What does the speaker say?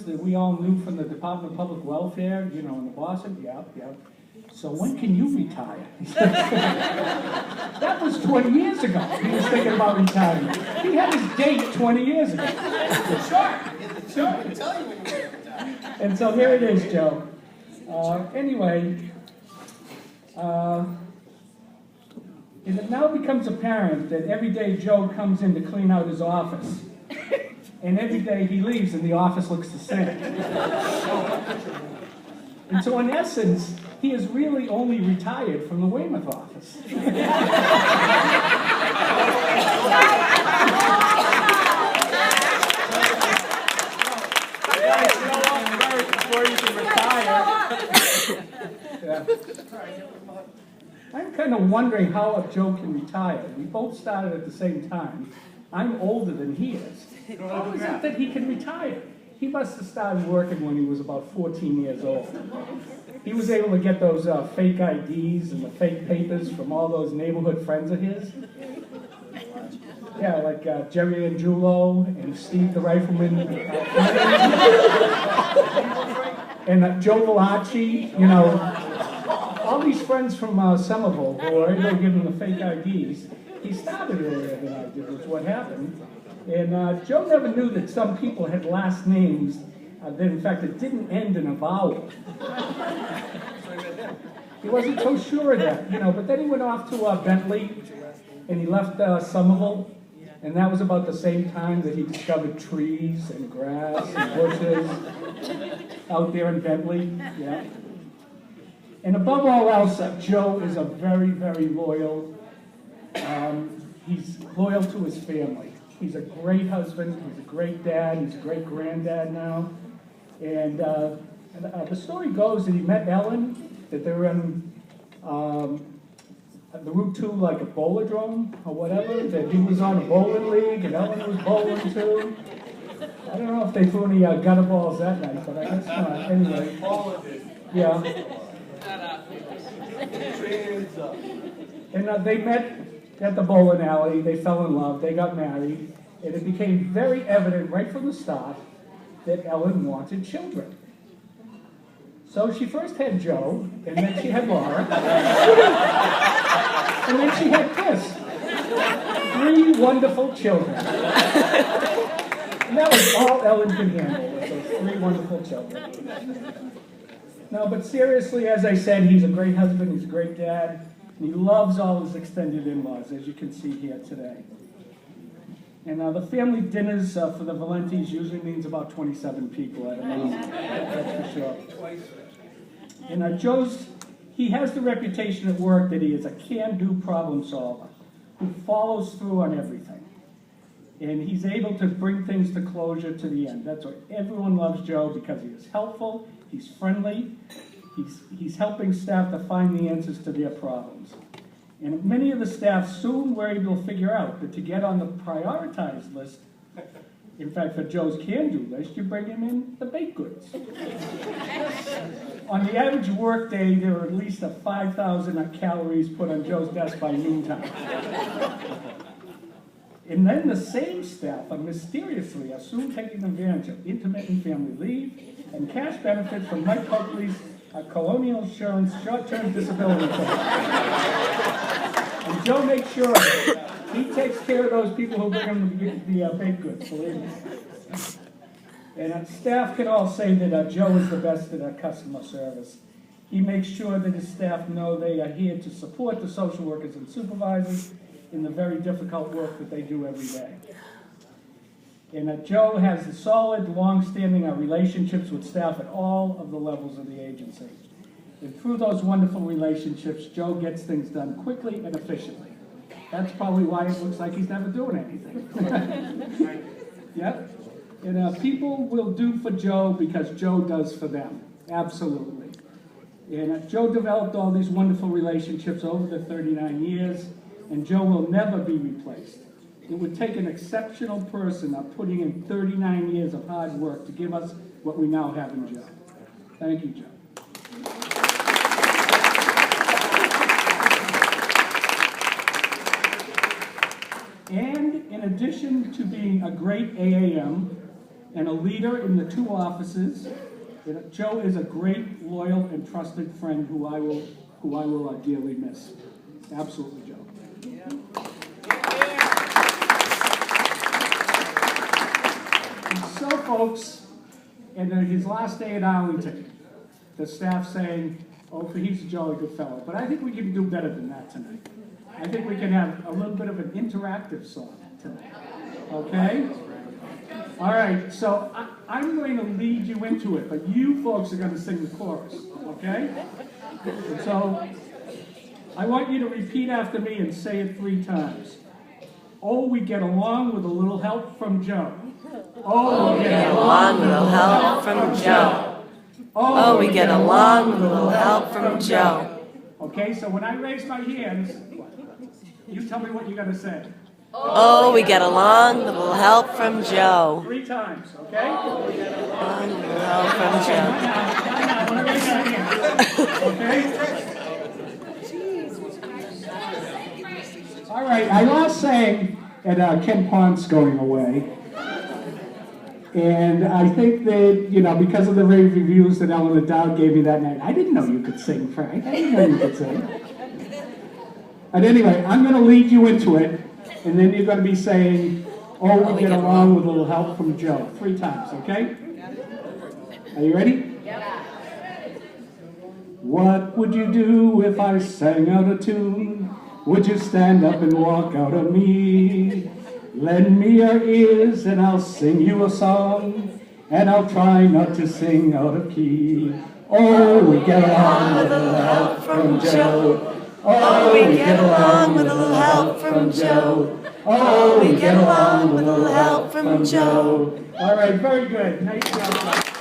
that we all knew from the Department of Public Welfare, you know, in the Boston. Yeah. So when can you retire? That was 20 years ago. He was thinking about retirement. He had his date 20 years ago. Sure. I'll tell you when you're retired. And so here it is, Joe. Anyway, it now becomes apparent that every day Joe comes in to clean out his office, and every day he leaves and the office looks the same. And so in essence, he is really only retired from the Weymouth office. Before you can retire. Yeah. I'm kind of wondering how Joe can retire. We both started at the same time. I'm older than he is. How is it that he can retire? He must have started working when he was about 14 years old. He was able to get those fake IDs and the fake papers from all those neighborhood friends of his. Yeah, like Jerry Angiulo and Steve the Rifleman. And Joe Valente, you know, all these friends from Somerville who were able to give him the fake IDs. He started earlier than I did, was what happened. And Joe never knew that some people had last names that, in fact, it didn't end in a vowel. He wasn't so sure of that, you know, but then he went off to Bentley, and he left Somerville, and that was about the same time that he discovered trees and grass and bushes out there in Bentley, yeah. And above all else, Joe is a very, very loyal. He's loyal to his family. He's a great husband. He's a great dad. He's a great granddad now. And the story goes that he met Ellen, that they were in the Route 2, like a bowlerdrome or whatever, that he was on a bowling league and Ellen was bowling too. I don't know if they threw any gutter balls that night, but I guess not. Anyway, yeah. And they met at the bowling alley, they fell in love, they got married, and it became very evident right from the start that Ellen wanted children. So she first had Joe, and then she had Laura, and then she had Chris. 3 wonderful children. And that was all Ellen could handle, was those 3 wonderful children. No, but seriously, as I said, he's a great husband, he's a great dad, and he loves all his extended in-laws, as you can see here today. And the family dinners for the Valentes usually means about 27 people at a minimum, that's for sure. And he has the reputation at work that he is a can-do problem solver who follows through on everything. And he's able to bring things to closure to the end. That's why everyone loves Joe, because he is helpful, he's friendly, he's helping staff to find the answers to their problems. And many of the staff soon were able to figure out that to get on the prioritized list, in fact, for Joe's can-do list, you bring him in the baked goods. On the average work day, there were at least 5,000 calories put on Joe's desk by noontime. And then the same staff mysteriously are soon taking advantage of intermittent family leave and cash benefits from Mike Coakley's Colonial Insurance short-term disability plan. And Joe makes sure he takes care of those people who bring him the baked goods, believe me. And staff can all say that Joe is the best at customer service. He makes sure that his staff know they are here to support the social workers and supervisors in the very difficult work that they do every day. And Joe has solid, long-standing relationships with staff at all of the levels of the agency. And through those wonderful relationships, Joe gets things done quickly and efficiently. That's probably why it looks like he's never doing anything. Yep. And people will do for Joe because Joe does for them. Absolutely. And Joe developed all these wonderful relationships over the 39 years, and Joe will never be replaced. It would take an exceptional person putting in 39 years of hard work to give us what we now have in Joe. Thank you, Joe. And in addition to being a great AAM and a leader in the 2 offices. Joe is a great, loyal, and trusted friend who I will dearly miss. Absolutely, Joe. And so, folks, and his last day at Arlington, the staff saying, "Oh, he's a jolly good fellow." But I think we can do better than that tonight. I think we can have a little bit of an interactive song tonight. Okay? All right, so I'm going to lead you into it, but you folks are going to sing the chorus, okay? And so I want you to repeat after me and say it 3 times. Oh, we get along with a little help from Joe. Oh, we get along with a little help from Joe. Oh, we get along with a little help from Joe. Okay, so when I raise my hands, you tell me what you're going to say. Oh, we get along with a little help from Joe. 3 times, okay? Oh, we get along with a little help from Joe. Now, when I raise my hands, okay? All right, I last sang at Ken Ponce going away. And I think that, because of the rave reviews that Eleanor Dowd gave me that night, I didn't know you could sing, Frank. I didn't know you could sing. But anyway, I'm going to lead you into it, and then you're going to be saying, oh, we get along with a little help from Joe. 3 times, okay? Are you ready? Yeah. What would you do if I sang out a tune? Would you stand up and walk out on me? Lend me your ears and I'll sing you a song, and I'll try not to sing out of key. Oh, we get along with a little help from Joe. Oh, we get along with a little help from Joe. Oh, we get along with a little help from Joe. All right, very good. Nice job.